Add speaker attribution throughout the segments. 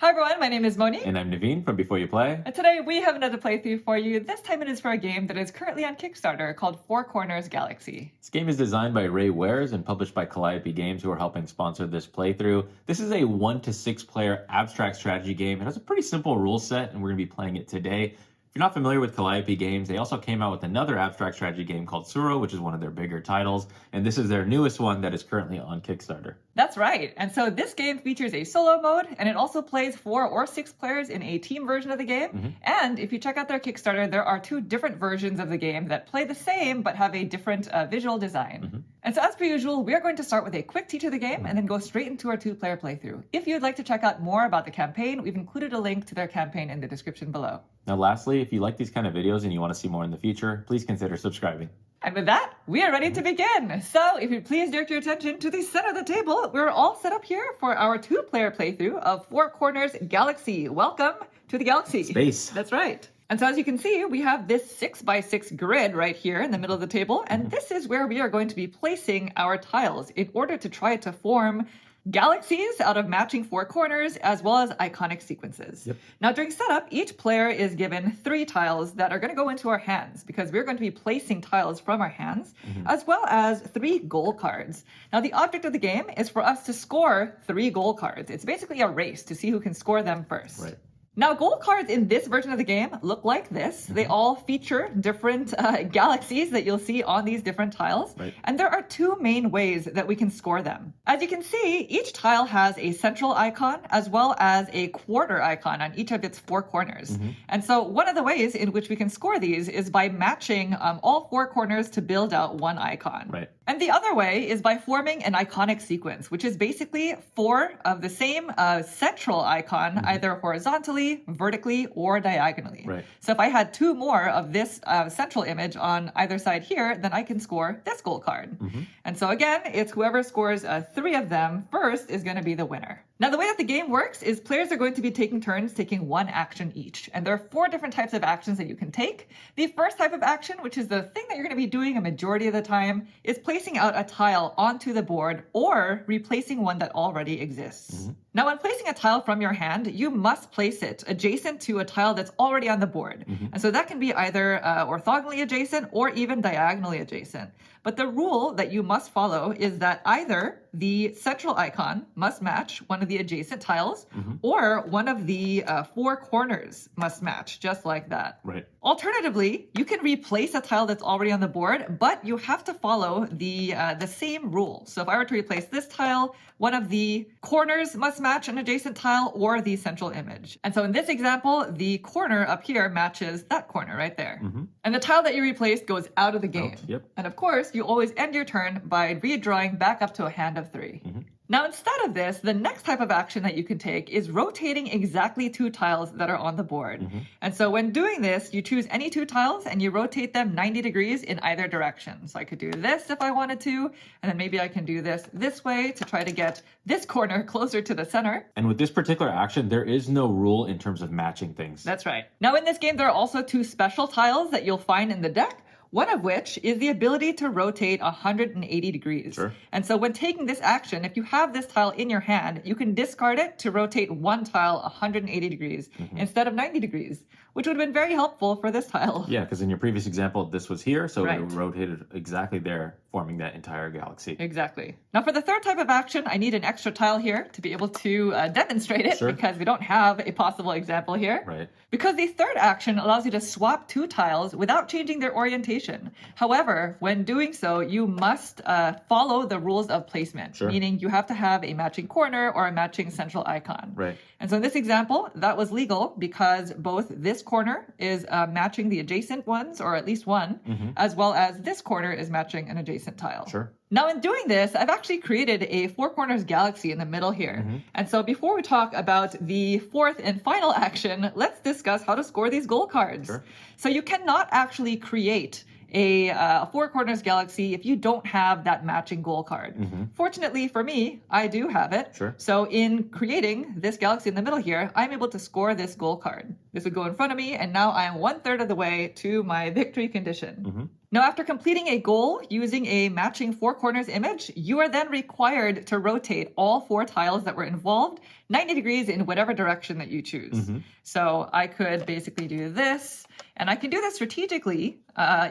Speaker 1: Hi everyone, my name is Moni.
Speaker 2: And I'm Naveen from Before You Play.
Speaker 1: And today we have another playthrough for you. This time it is for a game that is currently on Kickstarter called Four Corners Galaxy.
Speaker 2: This game is designed by Ray Wehrs and published by Calliope Games, who are helping sponsor this playthrough. This is a 1 to 6 player abstract strategy game. It has a pretty simple rule set, and we're going to be playing it today. If you're not familiar with Calliope Games, they also came out with another abstract strategy game called Suro, which is one of their bigger titles, and this is their newest one that is currently on Kickstarter.
Speaker 1: That's right. And so this game features a solo mode, and it also plays 4 or 6 players in a team version of the game. And if you check out their Kickstarter, there are 2 different versions of the game that play the same but have a different visual design. And so as per usual, we are going to start with a quick teach of the game and then go straight into our 2-player playthrough. If you'd like to check out more about the campaign, we've included a link to their campaign in the description below.
Speaker 2: Now lastly, if you like these kind of videos and you want to see more in the future, please consider subscribing.
Speaker 1: And with that, we are ready to begin. So if you please direct your attention to the center of the table, we're all set up here for our 2-player playthrough of Four Corners Galaxy. Welcome to the galaxy.
Speaker 2: Space.
Speaker 1: That's right. And so as you can see, we have this 6x6 grid right here in the middle of the table. And this is where we are going to be placing our tiles in order to try to form galaxies out of matching 4 corners, as well as iconic sequences. Now, during setup, each player is given 3 tiles that are going to go into our hands, because we're going to be placing tiles from our hands, as well as 3 goal cards. Now, the object of the game is for us to score 3 goal cards. It's basically a race to see who can score them first.
Speaker 2: Right.
Speaker 1: Now, goal cards in this version of the game look like this. They all feature different galaxies that you'll see on these different tiles.
Speaker 2: Right.
Speaker 1: And there are 2 main ways that we can score them. As you can see, each tile has a central icon as well as a quarter icon on each of its 4 corners. And so one of the ways in which we can score these is by matching all 4 corners to build out 1 icon.
Speaker 2: Right.
Speaker 1: And the other way is by forming an iconic sequence, which is basically 4 of the same central icon, either horizontally, vertically, or diagonally.
Speaker 2: Right.
Speaker 1: So if I had 2 more of this central image on either side here, then I can score this goal card. And so again, it's whoever scores 3 of them first is going to be the winner. Now, the way that the game works is players are going to be taking turns taking 1 action each. And there are 4 different types of actions that you can take. The first type of action, which is the thing that you're going to be doing a majority of the time, is placing out a tile onto the board or replacing one that already exists. Now, when placing a tile from your hand, you must place it adjacent to a tile that's already on the board. And so that can be either orthogonally adjacent or even diagonally adjacent. But the rule that you must follow is that either the central icon must match one of the adjacent tiles or one of the 4 corners must match, just like that.
Speaker 2: Right.
Speaker 1: Alternatively, you can replace a tile that's already on the board, but you have to follow the same rule. So if I were to replace this tile, one of the corners must match an adjacent tile or the central image. And so in this example, the corner up here matches that corner right there. And the tile that you replaced goes out of the game. And of course, you always end your turn by redrawing back up to a hand of 3. Now, instead of this, the next type of action that you can take is rotating exactly 2 tiles that are on the board. And so when doing this, you choose any 2 tiles and you rotate them 90 degrees in either direction. So I could do this if I wanted to, and then maybe I can do this way to try to get this corner closer to the center.
Speaker 2: And with this particular action, there is no rule in terms of matching things.
Speaker 1: That's right. Now, in this game, there are also 2 special tiles that you'll find in the deck. One of which is the ability to rotate 180 degrees. And so when taking this action, if you have this tile in your hand, you can discard it to rotate 1 tile 180 degrees instead of 90 degrees, which would have been very helpful for this tile.
Speaker 2: Yeah, because in your previous example, this was here, so it rotated exactly there, forming that entire galaxy.
Speaker 1: Exactly. Now for the third type of action, I need an extra tile here to be able to demonstrate it because we don't have a possible example here. Because the third action allows you to swap 2 tiles without changing their orientation. However, when doing so, you must follow the rules of placement, meaning you have to have a matching corner or a matching central icon. And so in this example, that was legal because both this corner is matching the adjacent ones, or at least one, as well as this corner is matching an adjacent tile. Now, in doing this, I've actually created a 4 corners galaxy in the middle here. And so before we talk about the 4th and final action, let's discuss how to score these goal cards. So you cannot actually create a 4 corners galaxy if you don't have that matching goal card. Fortunately for me, I do have it. So in creating this galaxy in the middle here, I'm able to score this goal card. This would go in front of me, and now I am 1/3 of the way to my victory condition. Now, after completing a goal using a matching four corners image, you are then required to rotate all four tiles that were involved 90 degrees in whatever direction that you choose. So I could basically do this, and I can do this strategically.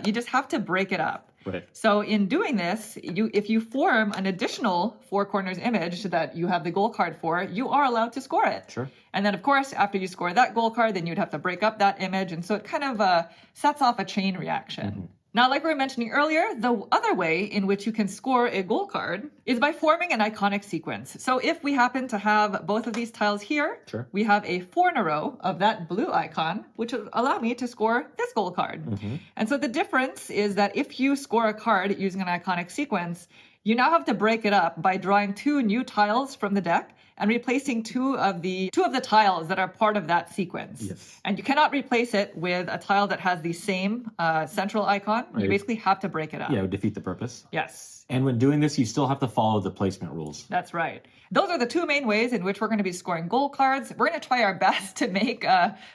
Speaker 1: You just have to break it up.
Speaker 2: Right.
Speaker 1: So in doing this, if you form an additional four corners image that you have the goal card for, you are allowed to score it.
Speaker 2: Sure.
Speaker 1: And then, of course, after you score that goal card, then you'd have to break up that image. And so it kind of sets off a chain reaction. Now, like we were mentioning earlier, the other way in which you can score a goal card is by forming an iconic sequence. So if we happen to have both of these tiles here, we have a 4 in a row of that blue icon, which will allow me to score this goal card. And so the difference is that if you score a card using an iconic sequence, you now have to break it up by drawing 2 new tiles from the deck and replacing two of the tiles that are part of that sequence.
Speaker 2: Yes.
Speaker 1: And you cannot replace it with a tile that has the same central icon. Right. You basically have to break it up.
Speaker 2: Yeah, it would defeat the purpose.
Speaker 1: Yes.
Speaker 2: And when doing this, you still have to follow the placement rules.
Speaker 1: That's right. Those are the 2 main ways in which we're going to be scoring goal cards. We're going to try our best to make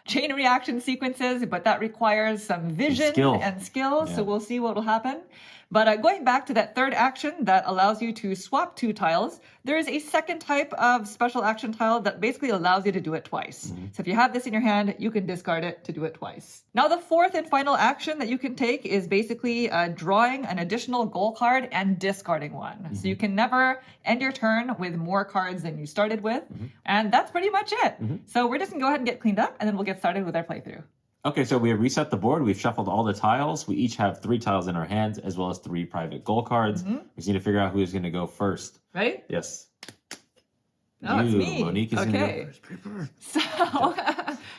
Speaker 1: chain reaction sequences, but that requires some vision and skill. So we'll see what will happen. But going back to that third action that allows you to swap 2 tiles, there is a second type of special action tile that basically allows you to do it twice. So if you have this in your hand, you can discard it to do it twice. Now, the fourth and final action that you can take is basically drawing an additional goal card and discarding one. So you can never end your turn with more cards than you started with. And that's pretty much it. So we're just going to go ahead and get cleaned up, and then we'll get started with our playthrough.
Speaker 2: Okay, so we have reset the board. We've shuffled all the tiles. We each have 3 tiles in our hands, as well as 3 private goal cards. We just need to figure out who's going to go first.
Speaker 1: Ready?
Speaker 2: Yes.
Speaker 1: No, it's me.
Speaker 2: Monique is going to go first. Paper.
Speaker 1: So,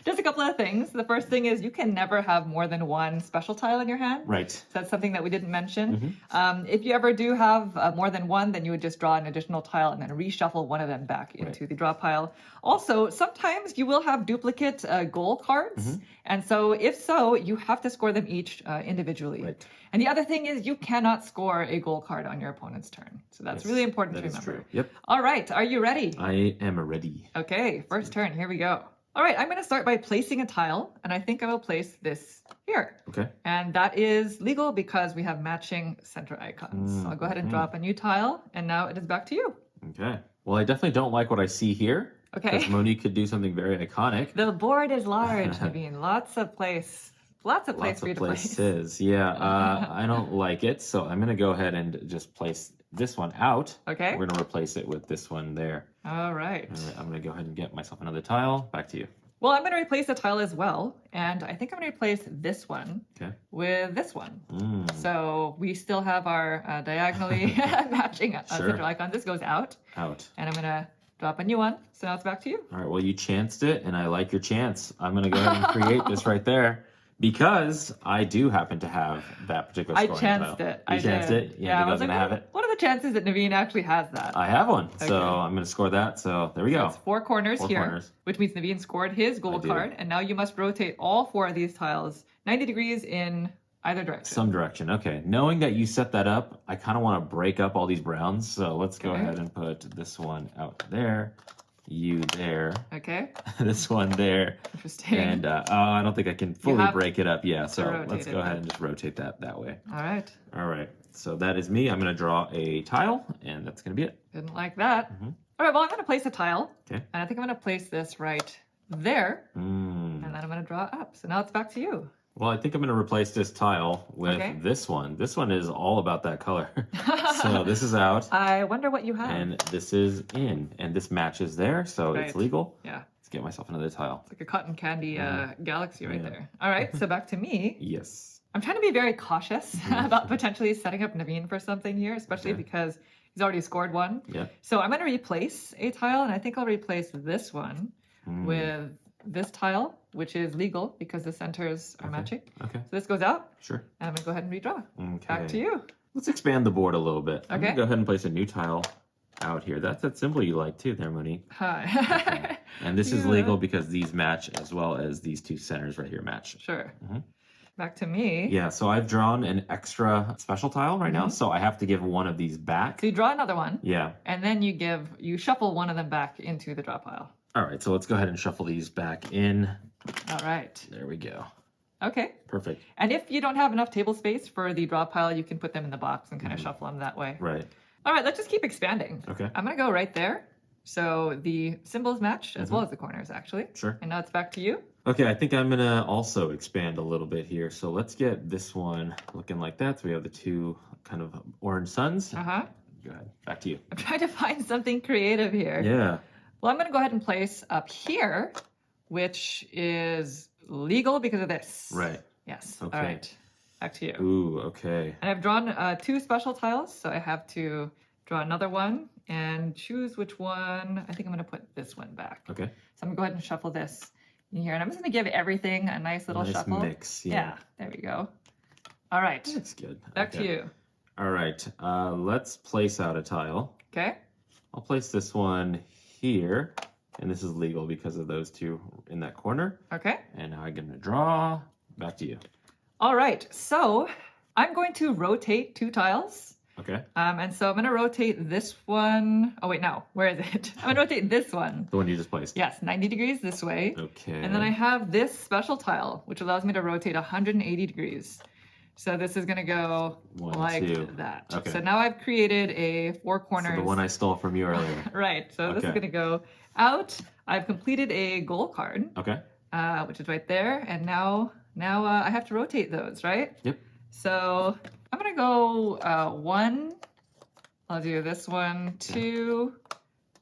Speaker 1: just a couple of things. The first thing is you can never have more than 1 special tile in your hand.
Speaker 2: Right.
Speaker 1: So that's something that we didn't mention. If you ever do have more than 1, then you would just draw an additional tile and then reshuffle one of them back into the draw pile. Also, sometimes you will have duplicate goal cards. And so if so, you have to score them each individually. Right. And the other thing is you cannot score a goal card on your opponent's turn. So that's really important to remember.
Speaker 2: True. Yep.
Speaker 1: All right. Are you ready?
Speaker 2: I am ready.
Speaker 1: Okay. First turn. Here we go. All right. I'm going to start by placing a tile. And I think I will place this here. Okay. And that is legal because we have matching center icons. So I'll go ahead and drop a new tile. And now it is back to you.
Speaker 2: Okay. Well, I definitely don't like what I see here.
Speaker 1: Okay.
Speaker 2: Because Monique could do something very iconic.
Speaker 1: The board is large, Naveen. Lots of place for you to place.
Speaker 2: Yeah, I don't like it, so I'm going to go ahead and just place this one out.
Speaker 1: Okay.
Speaker 2: We're going to replace it with this one there.
Speaker 1: All right.
Speaker 2: I'm going to go ahead and get myself another tile. Back to you.
Speaker 1: Well, I'm going to replace a tile as well, and I think I'm going to replace this one with this one. So we still have our diagonally matching central icon. This goes out. And I'm going to drop a new one. So now it's back to you.
Speaker 2: All right, well, you chanced it, and I like your chance. I'm going to go ahead and create this right there. Because I do happen to have that particular scoring tile.
Speaker 1: I chanced it.
Speaker 2: You chanced it?
Speaker 1: Yeah, I was like, what are the chances that Naveen actually has that?
Speaker 2: I have one. Okay. So I'm going to score that. So there we go.
Speaker 1: It's 4 corners here, which means Naveen scored his goal card. And now you must rotate all 4 of these tiles 90 degrees in either direction.
Speaker 2: Some direction. Okay. Knowing that you set that up, I kind of want to break up all these browns. So let's go ahead and put this one out there. You there.
Speaker 1: Okay.
Speaker 2: This one there.
Speaker 1: Interesting.
Speaker 2: And I don't think I can fully break it up. Yeah, so let's go ahead and just rotate that way.
Speaker 1: All right.
Speaker 2: All right. So that is me. I'm going to draw a tile, and that's going to be it.
Speaker 1: Didn't like that. All right, well, I'm going to place a tile. Okay. And I think I'm going to place this right there. And then I'm going to draw up. So now it's back to you.
Speaker 2: Well, I think I'm going to replace this tile with this one. This one is all about that color. So this is out.
Speaker 1: I wonder what you have.
Speaker 2: And this is in. And this matches there, so it's legal.
Speaker 1: Yeah.
Speaker 2: Let's get myself another tile.
Speaker 1: It's like a cotton candy galaxy right there. All right, so back to me.
Speaker 2: Yes.
Speaker 1: I'm trying to be very cautious about potentially setting up Naveen for something here, especially because he's already scored one. Yeah. So I'm going to replace a tile, and I think I'll replace this one with this tile, which is legal because the centers are matching. Okay. So this goes out.
Speaker 2: Sure.
Speaker 1: And I'm going to go ahead and redraw. Okay. Back to you.
Speaker 2: Let's expand the board a little bit. I'm going to go ahead and place a new tile out here. That's that symbol you like too there, Monique.
Speaker 1: Hi.
Speaker 2: And this is legal because these match as well as these 2 centers right here match.
Speaker 1: Sure. Back to me.
Speaker 2: Yeah, so I've drawn an extra special tile right now, so I have to give one of these back.
Speaker 1: So you draw another one.
Speaker 2: Yeah.
Speaker 1: And then you shuffle one of them back into the draw pile.
Speaker 2: All right, so let's go ahead and shuffle these back in.
Speaker 1: All right.
Speaker 2: There we go.
Speaker 1: Okay.
Speaker 2: Perfect.
Speaker 1: And if you don't have enough table space for the draw pile, you can put them in the box and kind of shuffle them that way.
Speaker 2: Right.
Speaker 1: All right, let's just keep expanding.
Speaker 2: Okay.
Speaker 1: I'm going to go right there. So the symbols matched as well as the corners, actually.
Speaker 2: Sure.
Speaker 1: And now it's back to you.
Speaker 2: Okay, I think I'm going to also expand a little bit here. So let's get this one looking like that. So we have the two kind of orange suns.
Speaker 1: Uh-huh.
Speaker 2: Go ahead. Back to you.
Speaker 1: I'm trying to find something creative here.
Speaker 2: Yeah.
Speaker 1: Well, I'm going to go ahead and place up here, which is legal because of this.
Speaker 2: Right.
Speaker 1: Yes.
Speaker 2: Okay.
Speaker 1: All right. Back to you.
Speaker 2: Ooh, okay.
Speaker 1: And I've drawn 2 special tiles, so I have to draw another one and choose which one. I think I'm going to put this one back.
Speaker 2: Okay.
Speaker 1: So I'm going to go ahead and shuffle this in here. And I'm just going to give everything a nice little shuffle.
Speaker 2: Mix. Yeah.
Speaker 1: There we go. All right.
Speaker 2: That's good.
Speaker 1: Back to you.
Speaker 2: All right. Let's place out a tile.
Speaker 1: Okay.
Speaker 2: I'll place this one here. And this is legal because of those two in that corner.
Speaker 1: Okay.
Speaker 2: And now I'm going to draw. Back to you.
Speaker 1: All right. So I'm going to rotate 2 tiles.
Speaker 2: Okay.
Speaker 1: And so I'm going to rotate this one. Oh, wait, no. Where is it? I'm going to rotate this one.
Speaker 2: The one you just placed.
Speaker 1: Yes, 90 degrees this way.
Speaker 2: Okay.
Speaker 1: And then I have this special tile, which allows me to rotate 180 degrees. So this is going to go
Speaker 2: 1,
Speaker 1: like
Speaker 2: 2.
Speaker 1: that.
Speaker 2: Okay.
Speaker 1: So now I've created a 4 corners.
Speaker 2: So the one I stole from you earlier.
Speaker 1: Right. So this is going to go out. I've completed a goal card.
Speaker 2: Okay.
Speaker 1: Which is right there. And now I have to rotate those, right?
Speaker 2: Yep.
Speaker 1: So I'm going to go 1. I'll do this one, 2.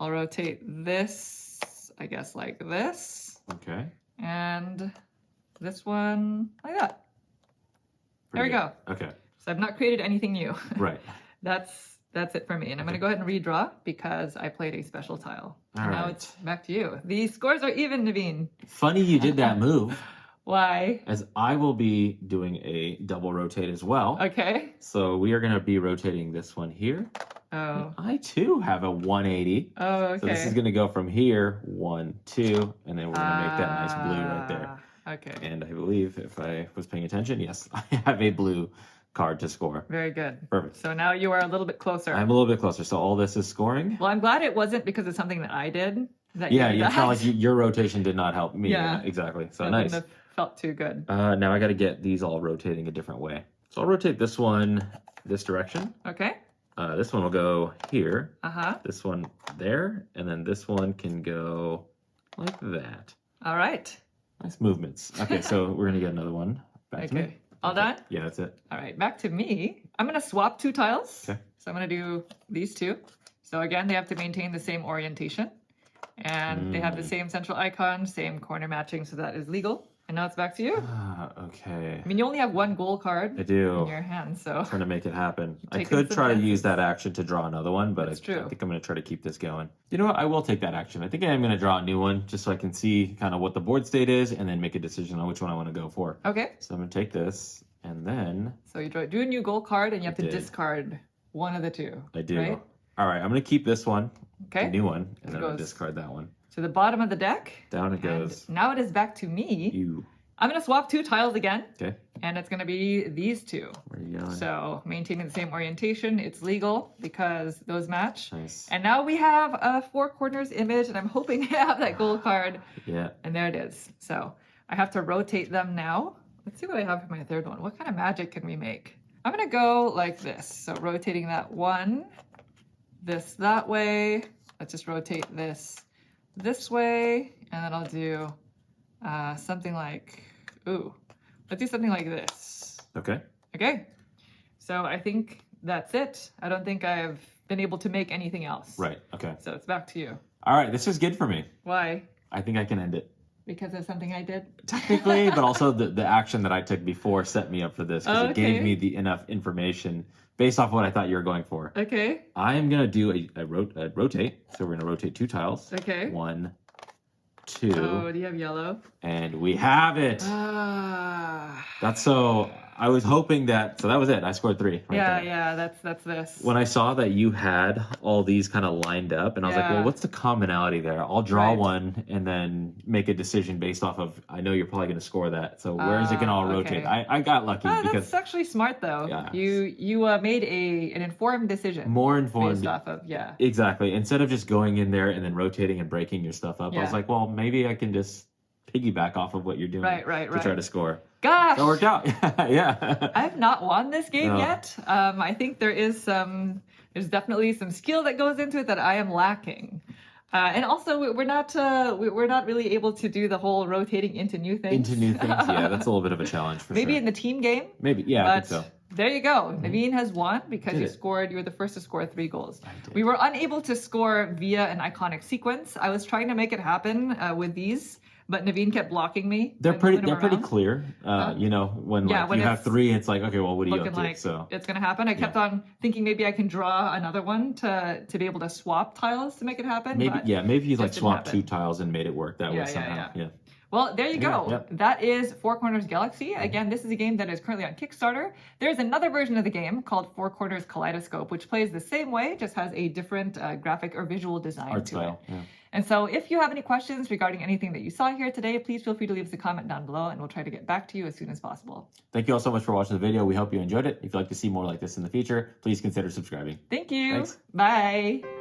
Speaker 1: I'll rotate this, I guess, like this.
Speaker 2: Okay.
Speaker 1: And this one like that. There we go.
Speaker 2: Okay.
Speaker 1: So I've not created anything new.
Speaker 2: Right.
Speaker 1: That's it for me. And I'm going to go ahead and redraw because I played a special tile.
Speaker 2: All
Speaker 1: now
Speaker 2: right.
Speaker 1: it's back to you. The scores are even, Naveen.
Speaker 2: Funny you did that move,
Speaker 1: Why?
Speaker 2: as I will be doing a double rotate as well.
Speaker 1: Okay.
Speaker 2: So we are going to be rotating this one here.
Speaker 1: Oh.
Speaker 2: I too have a 180.
Speaker 1: Oh, okay.
Speaker 2: So this is going to go from here, 1, 2, and then we're going to make that nice blue right there.
Speaker 1: Okay.
Speaker 2: And I believe if I was paying attention, yes, I have a blue card to score.
Speaker 1: Very good.
Speaker 2: Perfect.
Speaker 1: So now you are a little bit closer.
Speaker 2: I'm a little bit closer. So all this is scoring.
Speaker 1: Well, I'm glad it wasn't because of something that I did.
Speaker 2: Yeah, it's not like your rotation did not help me.
Speaker 1: Yeah.
Speaker 2: Exactly. So
Speaker 1: That
Speaker 2: nice.
Speaker 1: wouldn't have felt too good.
Speaker 2: Now I got to get these all rotating a different way. So I'll rotate this one this direction.
Speaker 1: Okay.
Speaker 2: This one will go here.
Speaker 1: Uh-huh.
Speaker 2: This one there. And then this one can go like that.
Speaker 1: All right.
Speaker 2: Nice movements. Okay, so we're going to get another one. Back to me.
Speaker 1: All done?
Speaker 2: Yeah, that's it.
Speaker 1: All right, back to me. I'm going to swap 2 tiles.
Speaker 2: Okay.
Speaker 1: So I'm going to do these 2. So again, they have to maintain the same orientation. And they have the same central icon, same corner matching, so that is legal. And now it's back to you.
Speaker 2: Okay.
Speaker 1: I mean, you only have 1 goal card
Speaker 2: I do.
Speaker 1: in your hand, so.
Speaker 2: Trying to make it happen. I
Speaker 1: taking
Speaker 2: could
Speaker 1: some
Speaker 2: try to
Speaker 1: chances.
Speaker 2: use that action to draw another one, but I
Speaker 1: That's true.
Speaker 2: think I'm going to try to keep this going. You know what? I will take that action. I think I am going to draw a new one just so I can see kind of what the board state is and then make a decision on which one I want to go for.
Speaker 1: Okay.
Speaker 2: So I'm going to take this and then
Speaker 1: So you do a new goal card and you have to
Speaker 2: did.
Speaker 1: discard one of the 2.
Speaker 2: I do.
Speaker 1: Right?
Speaker 2: All right. I'm going to keep this one,
Speaker 1: Okay.
Speaker 2: the new one, and then I'm going
Speaker 1: goes
Speaker 2: to discard that one.
Speaker 1: To the bottom of the deck.
Speaker 2: Down it
Speaker 1: And
Speaker 2: goes.
Speaker 1: now it is back to me.
Speaker 2: You.
Speaker 1: I'm going to swap 2 tiles again.
Speaker 2: Okay.
Speaker 1: And it's going to be these 2.
Speaker 2: Where are you going?
Speaker 1: So maintaining the same orientation, it's legal because those match.
Speaker 2: Nice.
Speaker 1: And now we have a 4 corners image, and I'm hoping to have that goal card.
Speaker 2: Yeah.
Speaker 1: And there it is. So I have to rotate them now. Let's see what I have for my third one. What kind of magic can we make? I'm going to go like this. So rotating that one, this that way. Let's just rotate this way. And then I'll do something like, let's do something like this.
Speaker 2: Okay.
Speaker 1: Okay. So I think that's it. I don't think I've been able to make anything else.
Speaker 2: Right. Okay.
Speaker 1: So it's back to you.
Speaker 2: All right. This is good for me.
Speaker 1: Why?
Speaker 2: I think I can end it.
Speaker 1: Because of something I did?
Speaker 2: Technically, but also the action that I took before set me up for this because it gave
Speaker 1: Okay.
Speaker 2: me the enough information based off what I thought you were going for.
Speaker 1: Okay.
Speaker 2: I am going to do a rotate. So we're going to rotate 2 tiles.
Speaker 1: Okay.
Speaker 2: 1, 2,
Speaker 1: Oh, do you have yellow?
Speaker 2: and we have it. That's so. I was hoping that. So that was it. I scored 3. Right
Speaker 1: Yeah,
Speaker 2: there.
Speaker 1: yeah, that's this.
Speaker 2: When I saw that you had all these kind of lined up, and I was like,
Speaker 1: Yeah.
Speaker 2: well, what's the commonality there? I'll draw
Speaker 1: Right.
Speaker 2: one and then make a decision based off of, I know you're probably going to score that. So where is it going to all rotate?
Speaker 1: okay.
Speaker 2: I got lucky because
Speaker 1: That's actually smart though.
Speaker 2: Yeah.
Speaker 1: You made an informed decision.
Speaker 2: more informed.
Speaker 1: based off of
Speaker 2: Exactly. Instead of just going in there and then rotating and breaking your stuff up, I was
Speaker 1: Yeah.
Speaker 2: like, well, maybe I can just piggyback off of what you're doing
Speaker 1: Right,
Speaker 2: to try to score.
Speaker 1: Gosh.
Speaker 2: That worked out. Yeah.
Speaker 1: I've not won this game
Speaker 2: No.
Speaker 1: yet. I think there's definitely some skill that goes into it that I am lacking. And also, we're not really able to do the whole rotating into new things.
Speaker 2: Into new things, yeah, that's a little bit of a challenge for
Speaker 1: Maybe
Speaker 2: sure.
Speaker 1: in the team game.
Speaker 2: Maybe, yeah, I think so.
Speaker 1: There you go. Naveen has won because
Speaker 2: Did
Speaker 1: you
Speaker 2: it.
Speaker 1: scored. You were the first to score 3 goals.
Speaker 2: I did.
Speaker 1: We were unable to score via an iconic sequence. I was trying to make it happen with these, but Naveen kept blocking me.
Speaker 2: They're
Speaker 1: by
Speaker 2: pretty
Speaker 1: moving them
Speaker 2: clear. You know, when
Speaker 1: Yeah,
Speaker 2: like
Speaker 1: when
Speaker 2: you have
Speaker 1: it's
Speaker 2: 3, it's like, okay, well, what do you
Speaker 1: looking
Speaker 2: up to?
Speaker 1: like
Speaker 2: So
Speaker 1: it's gonna happen. I kept on thinking maybe I can draw another one to be able to swap tiles to make it happen.
Speaker 2: maybe,
Speaker 1: but
Speaker 2: maybe you like
Speaker 1: just didn't
Speaker 2: swapped
Speaker 1: happen.
Speaker 2: 2 tiles and made it work that way
Speaker 1: Yeah,
Speaker 2: somehow. Yeah.
Speaker 1: Well, there you go.
Speaker 2: Yep.
Speaker 1: That is Four Corners Galaxy. Again, this is a game that is currently on Kickstarter. There's another version of the game called Four Corners Kaleidoscope, which plays the same way, just has a different graphic or visual design
Speaker 2: Art
Speaker 1: to
Speaker 2: style.
Speaker 1: it.
Speaker 2: Yeah.
Speaker 1: And so if you have any questions regarding anything that you saw here today, please feel free to leave us a comment down below and we'll try to get back to you as soon as possible.
Speaker 2: Thank you all so much for watching the video. We hope you enjoyed it. If you'd like to see more like this in the future, please consider subscribing.
Speaker 1: Thank you.
Speaker 2: Thanks.
Speaker 1: Bye.